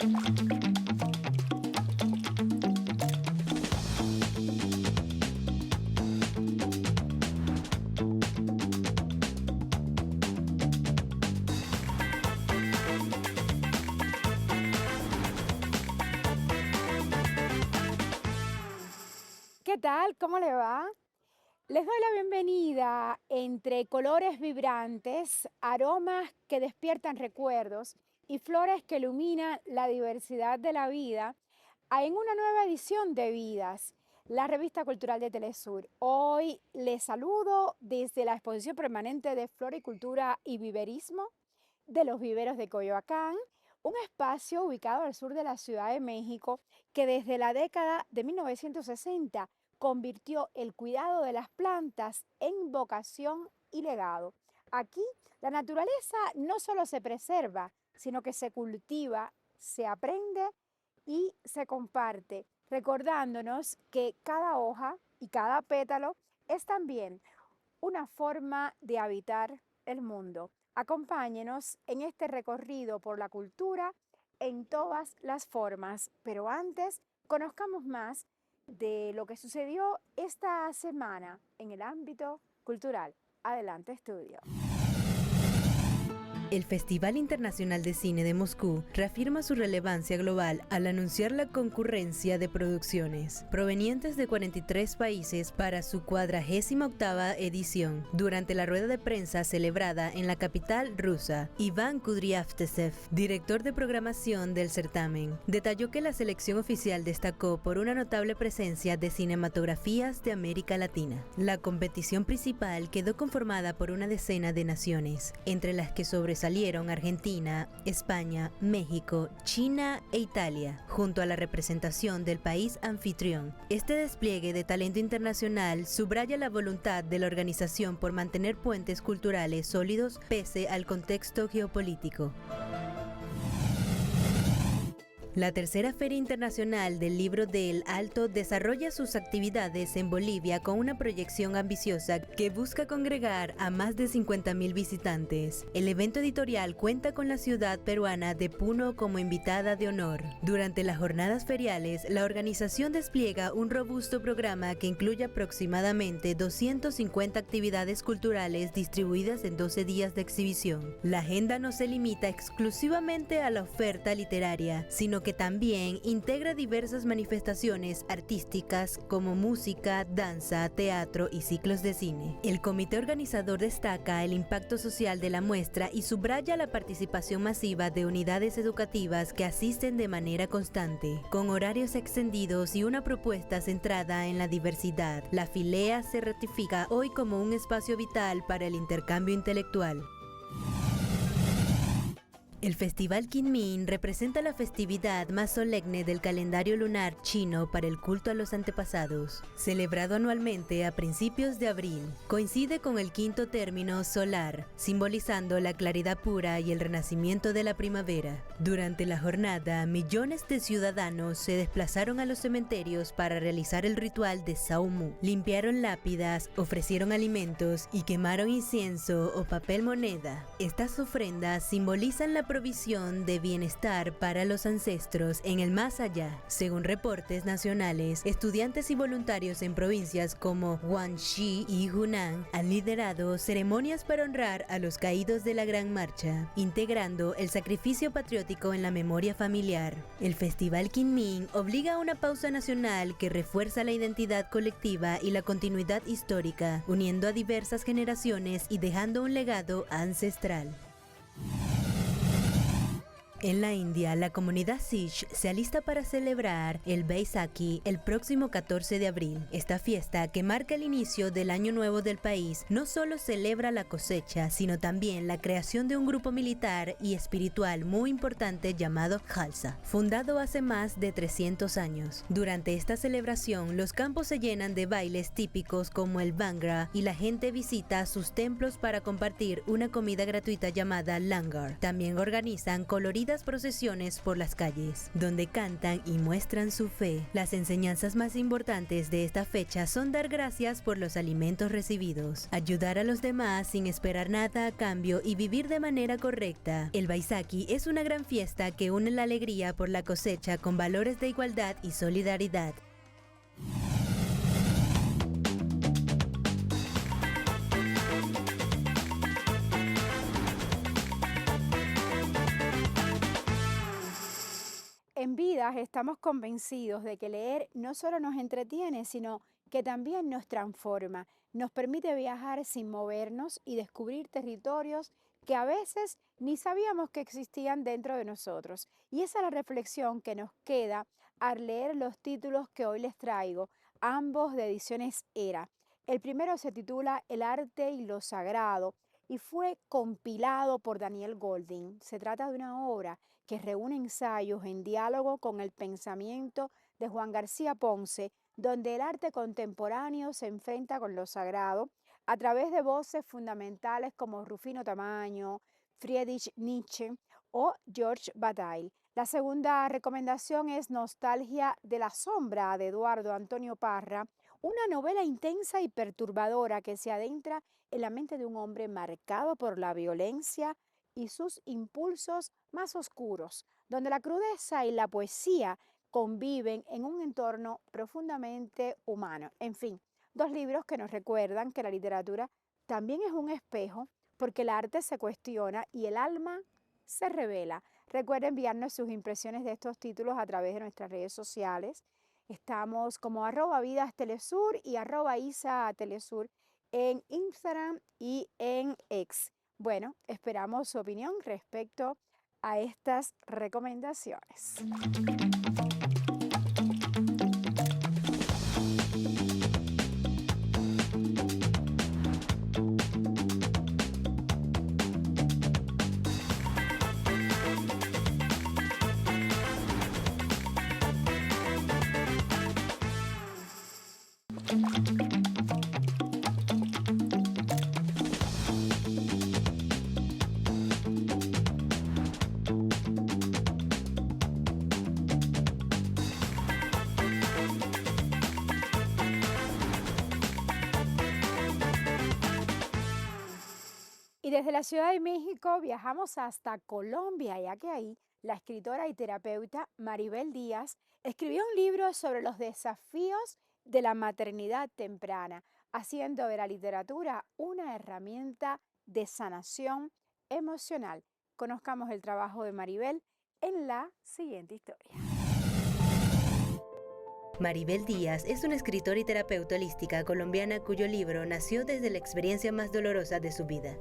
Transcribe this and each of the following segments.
¿Qué tal? ¿Cómo le va? Les doy la bienvenida entre colores vibrantes, aromas que despiertan recuerdos y flores que iluminan la diversidad de la vida en una nueva edición de Vidas, la revista cultural de Telesur. Hoy les saludo desde la exposición permanente de Floricultura y Viverismo de los Viveros de Coyoacán, un espacio ubicado al sur de la Ciudad de México que desde la década de 1960 convirtió el cuidado de las plantas en vocación y legado. Aquí la naturaleza no solo se preserva, sino que se cultiva, se aprende y se comparte, recordándonos que cada hoja y cada pétalo es también una forma de habitar el mundo. Acompáñenos en este recorrido por la cultura en todas las formas, pero antes conozcamos más de lo que sucedió esta semana en el ámbito cultural. Adelante, estudio. El Festival Internacional de Cine de Moscú reafirma su relevancia global al anunciar la concurrencia de producciones provenientes de 43 países para su 48ª edición. Durante la rueda de prensa celebrada en la capital rusa, Iván Kudryavtsev, director de programación del certamen, detalló que la selección oficial destacó por una notable presencia de cinematografías de América Latina. La competición principal quedó conformada por una decena de naciones, entre las que sobresalieron Argentina, España, México, China e Italia, junto a la representación del país anfitrión. Este despliegue de talento internacional subraya la voluntad de la organización por mantener puentes culturales sólidos pese al contexto geopolítico. La tercera Feria Internacional del Libro del Alto desarrolla sus actividades en Bolivia con una proyección ambiciosa que busca congregar a más de 50.000 visitantes. El evento editorial cuenta con la ciudad peruana de Puno como invitada de honor. Durante las jornadas feriales, la organización despliega un robusto programa que incluye aproximadamente 250 actividades culturales distribuidas en 12 días de exhibición. La agenda no se limita exclusivamente a la oferta literaria, sino que también integra diversas manifestaciones artísticas como música, danza, teatro y ciclos de cine. El comité organizador destaca el impacto social de la muestra y subraya la participación masiva de unidades educativas que asisten de manera constante. Con horarios extendidos y una propuesta centrada en la diversidad, la Filea se ratifica hoy como un espacio vital para el intercambio intelectual. El Festival Qingming representa la festividad más solemne del calendario lunar chino para el culto a los antepasados. Celebrado anualmente a principios de abril, coincide con el quinto término solar, simbolizando la claridad pura y el renacimiento de la primavera. Durante la jornada, millones de ciudadanos se desplazaron a los cementerios para realizar el ritual de Saumu. Limpiaron lápidas, ofrecieron alimentos y quemaron incienso o papel moneda. Estas ofrendas simbolizan la provisión de bienestar para los ancestros en el más allá. Según reportes nacionales, estudiantes y voluntarios en provincias como Guangxi y Hunan han liderado ceremonias para honrar a los caídos de la Gran Marcha, integrando el sacrificio patriótico en la memoria familiar. El Festival Qingming obliga a una pausa nacional que refuerza la identidad colectiva y la continuidad histórica, uniendo a diversas generaciones y dejando un legado ancestral. En la India, la comunidad Sikh se alista para celebrar el Baisakhi el próximo 14 de abril. Esta fiesta, que marca el inicio del año nuevo del país, no solo celebra la cosecha, sino también la creación de un grupo militar y espiritual muy importante llamado Khalsa, fundado hace más de 300 años. Durante esta celebración, los campos se llenan de bailes típicos como el Bhangra y la gente visita sus templos para compartir una comida gratuita llamada Langar. También organizan coloridas coloridas procesiones por las calles, donde cantan y muestran su fe. Las enseñanzas más importantes de esta fecha son dar gracias por los alimentos recibidos, ayudar a los demás sin esperar nada a cambio y vivir de manera correcta. El Baisakhi es una gran fiesta que une la alegría por la cosecha con valores de igualdad y solidaridad. En Vidas estamos convencidos de que leer no solo nos entretiene, sino que también nos transforma, nos permite viajar sin movernos y descubrir territorios que a veces ni sabíamos que existían dentro de nosotros. Y esa es la reflexión que nos queda al leer los títulos que hoy les traigo, ambos de Ediciones Era. El primero se titula El arte y lo sagrado y fue compilado por Daniel Goldin. Se trata de una obra que reúne ensayos en diálogo con el pensamiento de Juan García Ponce, donde el arte contemporáneo se enfrenta con lo sagrado a través de voces fundamentales como Rufino Tamayo, Friedrich Nietzsche o George Bataille. La segunda recomendación es Nostalgia de la sombra de Eduardo Antonio Parra, una novela intensa y perturbadora que se adentra en la mente de un hombre marcado por la violencia y sus impulsos más oscuros, donde la crudeza y la poesía conviven en un entorno profundamente humano. En fin, dos libros que nos recuerdan que la literatura también es un espejo porque el arte se cuestiona y el alma se revela. Recuerden enviarnos sus impresiones de estos títulos a través de nuestras redes sociales. Estamos como @vidastelesur y @isatelesur en Instagram y en X. Bueno, esperamos su opinión respecto a estas recomendaciones. Y desde la Ciudad de México viajamos hasta Colombia, ya que ahí la escritora y terapeuta Maribel Díaz escribió un libro sobre los desafíos de la maternidad temprana, haciendo de la literatura una herramienta de sanación emocional. Conozcamos el trabajo de Maribel en la siguiente historia. Maribel Díaz es una escritora y terapeuta holística colombiana cuyo libro nació desde la experiencia más dolorosa de su vida.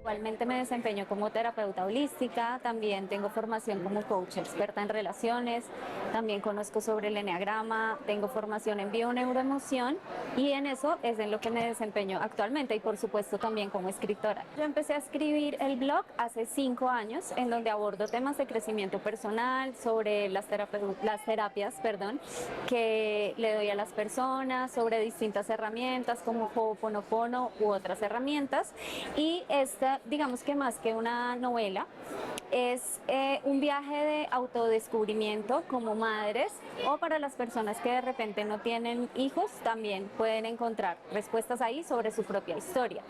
Actualmente me desempeño como terapeuta holística, también tengo formación como coach experta en relaciones, también conozco sobre el eneagrama, tengo formación en bio-neuroemoción y en eso es en lo que me desempeño actualmente y por supuesto también como escritora. Yo empecé a escribir el blog hace 5 años en donde abordo temas de crecimiento personal, sobre las terapias que le doy a las personas, sobre distintas herramientas como Ho'oponopono u otras herramientas y digamos que más que una novela, es un viaje de autodescubrimiento como madres o para las personas que de repente no tienen hijos, también pueden encontrar respuestas ahí sobre su propia historia.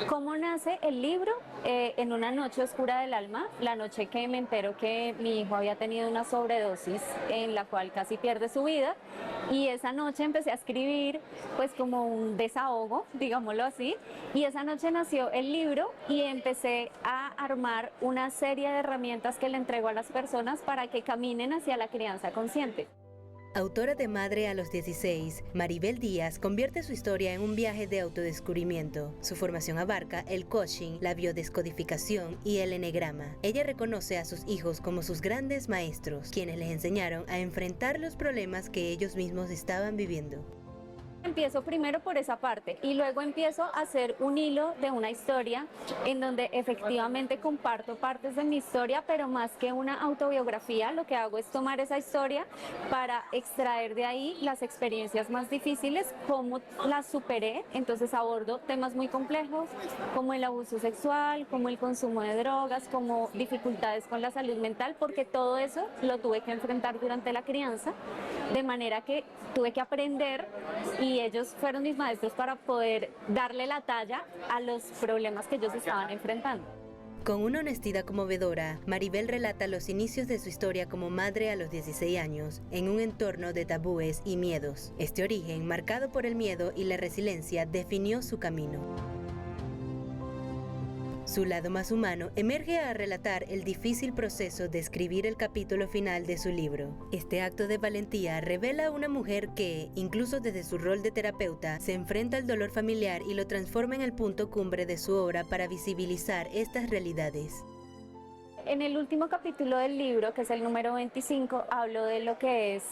¿Cómo nace el libro? En una noche oscura del alma, la noche que me entero que mi hijo había tenido una sobredosis en la cual casi pierde su vida y esa noche empecé a escribir pues como un desahogo, digámoslo así, y esa noche nació el libro y empecé a armar una serie de herramientas que le entrego a las personas para que caminen hacia la crianza consciente. Autora de Madre a los 16, Maribel Díaz convierte su historia en un viaje de autodescubrimiento. Su formación abarca el coaching, la biodescodificación y el eneagrama. Ella reconoce a sus hijos como sus grandes maestros, quienes les enseñaron a enfrentar los problemas que ellos mismos estaban viviendo. Empiezo primero por esa parte y luego empiezo a hacer un hilo de una historia en donde efectivamente comparto partes de mi historia, pero más que una autobiografía, lo que hago es tomar esa historia para extraer de ahí las experiencias más difíciles, cómo las superé. Entonces abordo temas muy complejos como el abuso sexual, como el consumo de drogas, como dificultades con la salud mental, porque todo eso lo tuve que enfrentar durante la crianza, de manera que tuve que aprender y ellos fueron mis maestros para poder darle la talla a los problemas que ellos estaban enfrentando. Con una honestidad conmovedora, Maribel relata los inicios de su historia como madre a los 16 años, en un entorno de tabúes y miedos. Este origen, marcado por el miedo y la resiliencia, definió su camino. Su lado más humano emerge a relatar el difícil proceso de escribir el capítulo final de su libro. Este acto de valentía revela a una mujer que, incluso desde su rol de terapeuta, se enfrenta al dolor familiar y lo transforma en el punto cumbre de su obra para visibilizar estas realidades. En el último capítulo del libro, que es el número 25, hablo de lo que es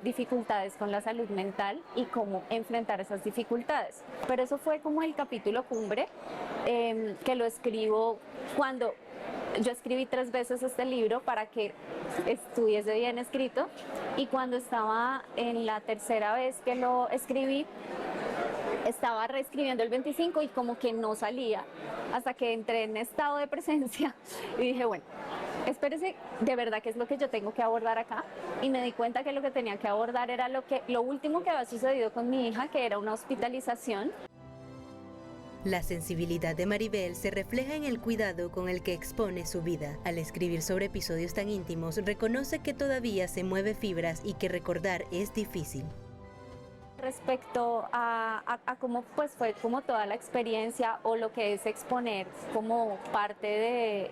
dificultades con la salud mental y cómo enfrentar esas dificultades. Pero eso fue como el capítulo cumbre, que lo escribo cuando yo escribí 3 veces este libro para que estuviese bien escrito, y cuando estaba en la tercera vez que lo escribí, estaba reescribiendo el 25 y como que no salía, hasta que entré en estado de presencia y dije, bueno, espérese, de verdad qué es lo que yo tengo que abordar acá, y me di cuenta que lo que tenía que abordar era lo último que había sucedido con mi hija, que era una hospitalización. La sensibilidad de Maribel se refleja en el cuidado con el que expone su vida. Al escribir sobre episodios tan íntimos, reconoce que todavía se mueve fibras y que recordar es difícil. Respecto a cómo pues fue como toda la experiencia o lo que es exponer como partes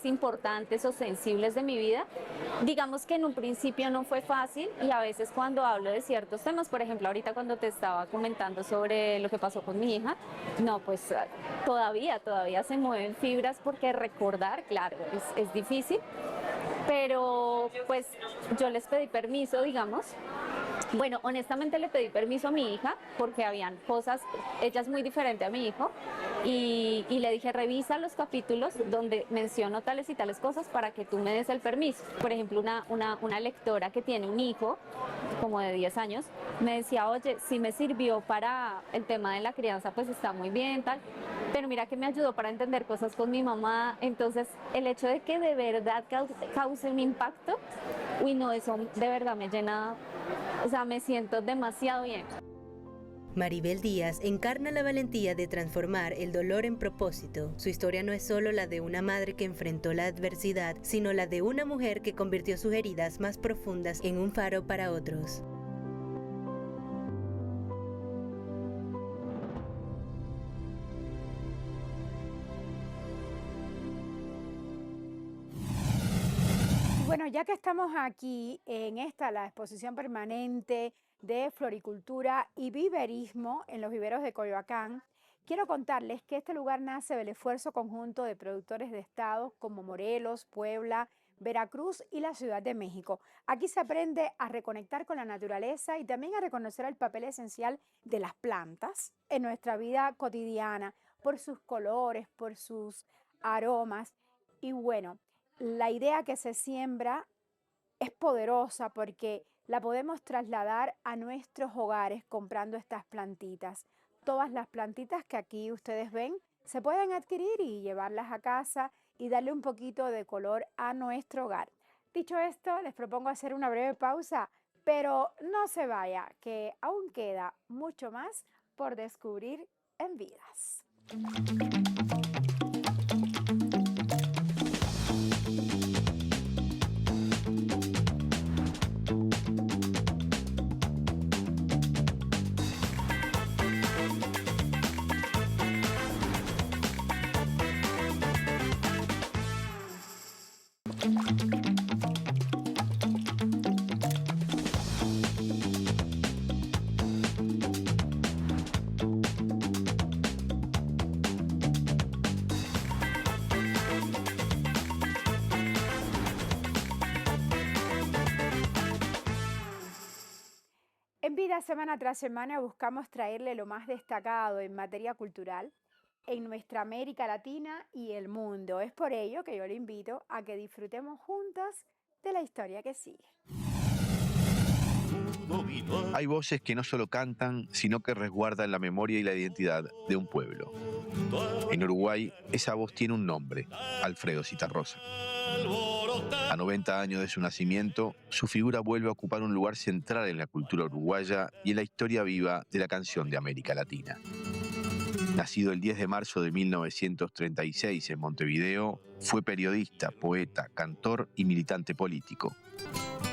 importantes o sensibles de mi vida, digamos que en un principio no fue fácil, y a veces cuando hablo de ciertos temas, por ejemplo ahorita cuando te estaba comentando sobre lo que pasó con mi hija, no, pues todavía se mueven fibras, porque recordar, claro, es difícil, pero pues yo les pedí permiso, digamos. Bueno, honestamente le pedí permiso a mi hija porque habían cosas, ella es muy diferente a mi hijo, y le dije, revisa los capítulos donde menciono tales y tales cosas para que tú me des el permiso. Por ejemplo, una lectora que tiene un hijo como de 10 años me decía, oye, si me sirvió para el tema de la crianza, pues está muy bien, tal, pero mira que me ayudó para entender cosas con mi mamá. Entonces el hecho de que de verdad cause un impacto, uy no, eso de verdad me llena, o sea, me siento demasiado bien. Maribel Díaz encarna la valentía de transformar el dolor en propósito. Su historia no es solo la de una madre que enfrentó la adversidad, sino la de una mujer que convirtió sus heridas más profundas en un faro para otros. Bueno, ya que estamos aquí en la exposición permanente de floricultura y viverismo en los viveros de Coyoacán, quiero contarles que este lugar nace del esfuerzo conjunto de productores de estados como Morelos, Puebla, Veracruz y la Ciudad de México. Aquí se aprende a reconectar con la naturaleza y también a reconocer el papel esencial de las plantas en nuestra vida cotidiana, por sus colores, por sus aromas. Y bueno, la idea que se siembra es poderosa porque la podemos trasladar a nuestros hogares comprando estas plantitas. Todas las plantitas que aquí ustedes ven se pueden adquirir y llevarlas a casa y darle un poquito de color a nuestro hogar. Dicho esto, les propongo hacer una breve pausa, pero no se vaya, que aún queda mucho más por descubrir en Vidas. En Vida semana tras semana buscamos traerle lo más destacado en materia cultural en nuestra América Latina y el mundo. Es por ello que yo le invito a que disfrutemos juntos de la historia que sigue. Hay voces que no solo cantan, sino que resguardan la memoria y la identidad de un pueblo. En Uruguay, esa voz tiene un nombre: Alfredo Zitarrosa. A 90 años de su nacimiento, su figura vuelve a ocupar un lugar central en la cultura uruguaya y en la historia viva de la canción de América Latina. Nacido el 10 de marzo de 1936 en Montevideo, fue periodista, poeta, cantor y militante político.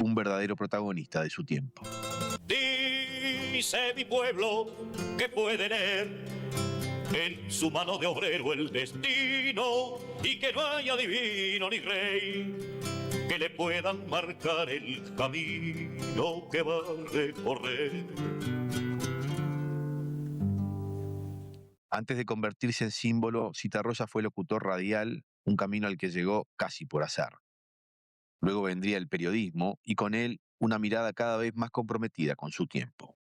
Un verdadero protagonista de su tiempo. Dice mi pueblo que puede tener en su mano de obrero el destino y que no haya divino ni rey que le puedan marcar el camino que va a recorrer. Antes de convertirse en símbolo, Zitarrosa fue locutor radial, un camino al que llegó casi por azar. Luego vendría el periodismo y con él una mirada cada vez más comprometida con su tiempo.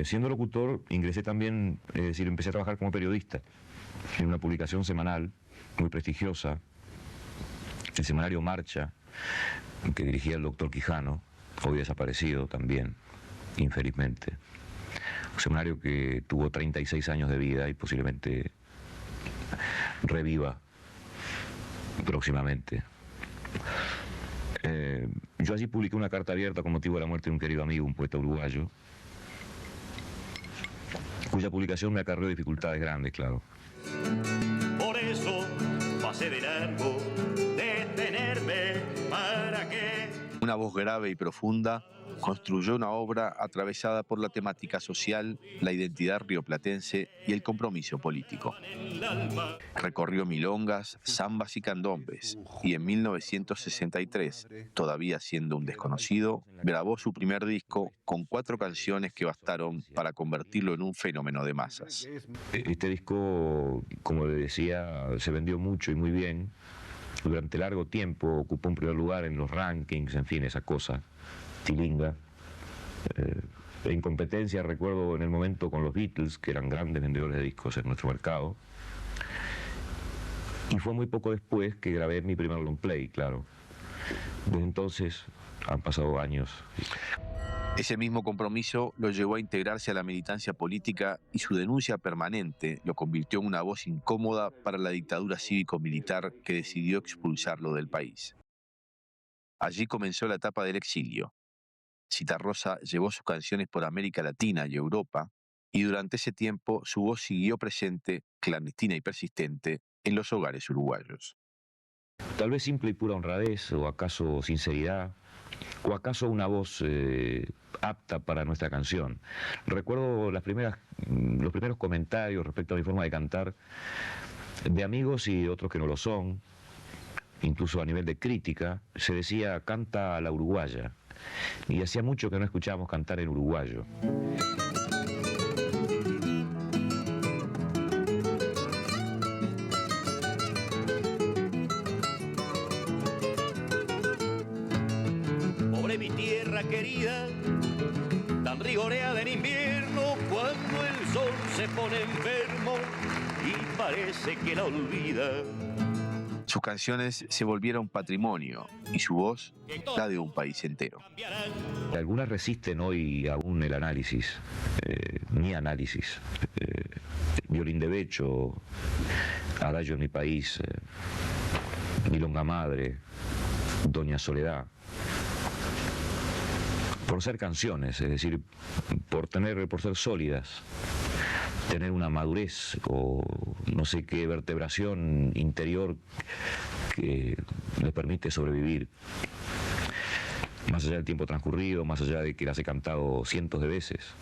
Siendo locutor, ingresé también, es decir, empecé a trabajar como periodista en una publicación semanal muy prestigiosa, el semanario Marcha, que dirigía el doctor Quijano, hoy desaparecido también, infelizmente. Un semanario que tuvo 36 años de vida y posiblemente reviva próximamente. Yo allí publiqué una carta abierta con motivo de la muerte de un querido amigo, un poeta uruguayo, cuya publicación me acarreó dificultades grandes, claro. Por eso pasé de largo, detenerme para que... Una voz grave y profunda construyó una obra atravesada por la temática social, la identidad rioplatense y el compromiso político. Recorrió milongas, zambas y candombes, y en 1963, todavía siendo un desconocido, grabó su primer disco con 4 canciones que bastaron para convertirlo en un fenómeno de masas. Este disco, como le decía, se vendió mucho y muy bien. Durante largo tiempo ocupó un primer lugar en los rankings, en fin, esa cosa tilinga. En competencia, recuerdo en el momento con los Beatles, que eran grandes vendedores de discos en nuestro mercado. Y fue muy poco después que grabé mi primer long play, claro. Desde entonces han pasado años. Ese mismo compromiso lo llevó a integrarse a la militancia política y su denuncia permanente lo convirtió en una voz incómoda para la dictadura cívico-militar que decidió expulsarlo del país. Allí comenzó la etapa del exilio. Zitarrosa llevó sus canciones por América Latina y Europa, y durante ese tiempo su voz siguió presente, clandestina y persistente, en los hogares uruguayos. Tal vez simple y pura honradez, o acaso sinceridad, o acaso una voz apta para nuestra canción. Recuerdo los primeros comentarios respecto a mi forma de cantar de amigos y otros que no lo son, incluso a nivel de crítica. Se decía: canta a la uruguaya, y hacía mucho que no escuchábamos cantar en uruguayo. Pobre mi tierra querida, tan rigoreada en invierno, cuando el sol se pone enfermo y parece que la olvida. Sus canciones se volvieron patrimonio y su voz la de un país entero. Algunas resisten hoy aún el análisis, mi análisis. Violín de Becho, Adagio en mi país, Milonga Madre, Doña Soledad. Por ser canciones, es decir, por ser sólidas, tener una madurez o no sé qué vertebración interior que les permite sobrevivir. Más allá del tiempo transcurrido, más allá de que las he cantado cientos de veces,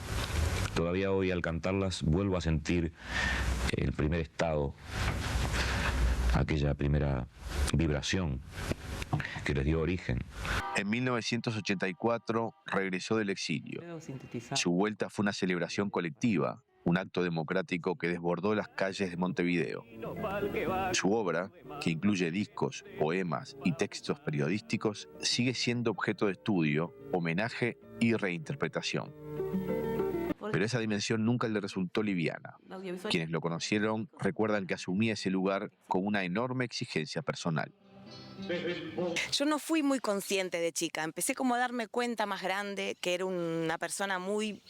todavía hoy al cantarlas vuelvo a sentir el primer estado, aquella primera vibración que les dio origen. En 1984 regresó del exilio. Su vuelta fue una celebración colectiva, un acto democrático que desbordó las calles de Montevideo. Su obra, que incluye discos, poemas y textos periodísticos, sigue siendo objeto de estudio, homenaje y reinterpretación. Pero esa dimensión nunca le resultó liviana. Quienes lo conocieron recuerdan que asumía ese lugar con una enorme exigencia personal. Yo no fui muy consciente de chica, empecé como a darme cuenta más grande que era una persona muy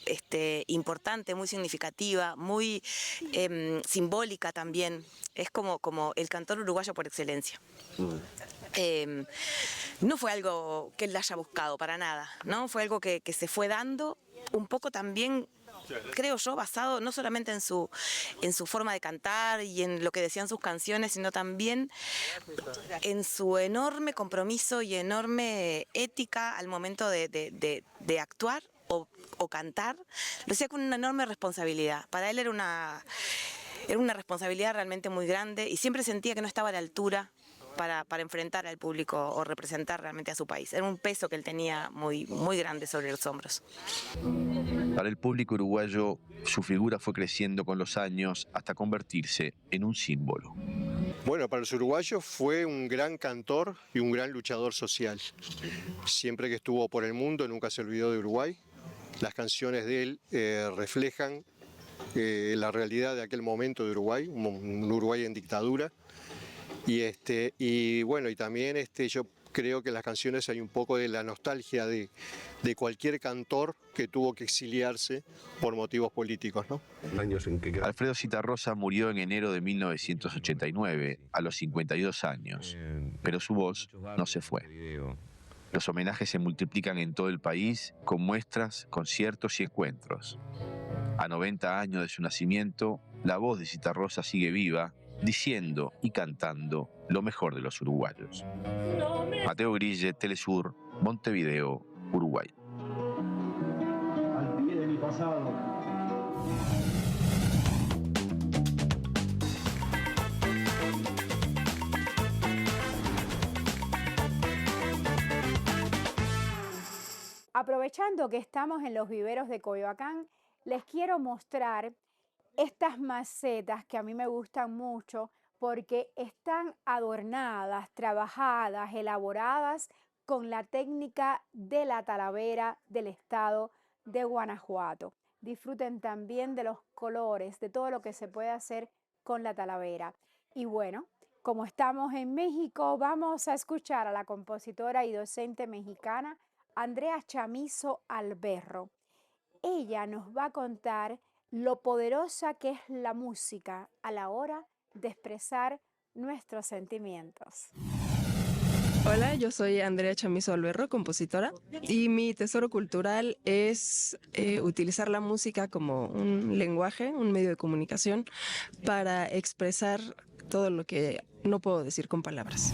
importante, muy significativa, muy simbólica también. Es como el cantor uruguayo por excelencia. No fue algo que él haya buscado para nada, ¿no? Fue algo que se fue dando un poco también, creo yo, basado no solamente en su forma de cantar y en lo que decían sus canciones, sino también en su enorme compromiso y enorme ética al momento de actuar o cantar. Lo hacía con una enorme responsabilidad. Para él era una responsabilidad realmente muy grande y siempre sentía que no estaba a la altura para enfrentar al público o representar realmente a su país. Era un peso que él tenía muy, muy grande sobre los hombros. Para el público uruguayo, su figura fue creciendo con los años hasta convertirse en un símbolo. Bueno, para los uruguayos fue un gran cantor y un gran luchador social. Siempre que estuvo por el mundo nunca se olvidó de Uruguay. Las canciones de él reflejan la realidad de aquel momento de Uruguay, un Uruguay en dictadura. Y bueno, y también yo creo que en las canciones hay un poco de la nostalgia de cualquier cantor que tuvo que exiliarse por motivos políticos, ¿no? Alfredo Zitarrosa murió en enero de 1989, a los 52 años, pero su voz no se fue. Los homenajes se multiplican en todo el país con muestras, conciertos y encuentros. A 90 años de su nacimiento, la voz de Zitarrosa sigue viva, diciendo y cantando lo mejor de los uruguayos. Mateo Grille, Telesur, Montevideo, Uruguay. Al pie de mi pasado. Aprovechando que estamos en los viveros de Coyoacán, les quiero mostrar estas macetas que a mí me gustan mucho porque están adornadas, trabajadas, elaboradas con la técnica de la talavera del estado de Guanajuato. Disfruten también de los colores, de todo lo que se puede hacer con la talavera. Y bueno, como estamos en México, vamos a escuchar a la compositora y docente mexicana Andrea Chamizo Alberro. Ella nos va a contar lo poderosa que es la música a la hora de expresar nuestros sentimientos. Hola, yo soy Andrea Chamizo Alberro, compositora, y mi tesoro cultural es utilizar la música como un lenguaje, un medio de comunicación para expresar todo lo que no puedo decir con palabras.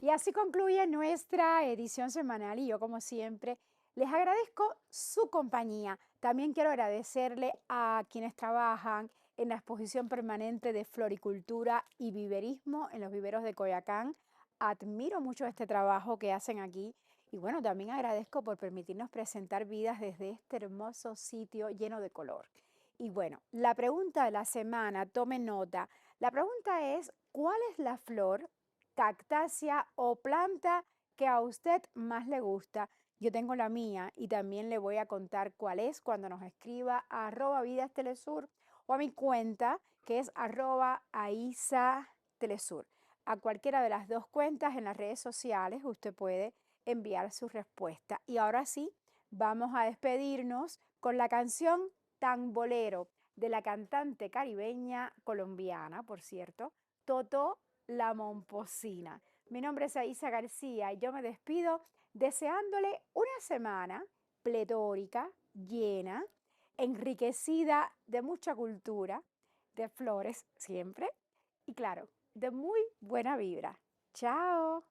Y así concluye nuestra edición semanal y yo, como siempre, les agradezco su compañía. También quiero agradecerle a quienes trabajan en la exposición permanente de floricultura y viverismo en los viveros de Coyoacán. Admiro mucho este trabajo que hacen aquí. Y bueno, también agradezco por permitirnos presentar vidas desde este hermoso sitio lleno de color. Y bueno, la pregunta de la semana, tomen nota. La pregunta es, ¿cuál es la flor, cactácea o planta que a usted más le gusta? Yo tengo la mía y también le voy a contar cuál es cuando nos escriba a @vidastelesur o a mi cuenta que es @aisatelesur. A cualquiera de las dos cuentas en las redes sociales usted puede enviar su respuesta. Y ahora sí, vamos a despedirnos con la canción Tambolero de la cantante caribeña colombiana, por cierto, Totó la Momposina. Mi nombre es Aisa García y yo me despido deseándole una semana pletórica, llena, enriquecida de mucha cultura, de flores siempre y claro, de muy buena vibra. ¡Chao!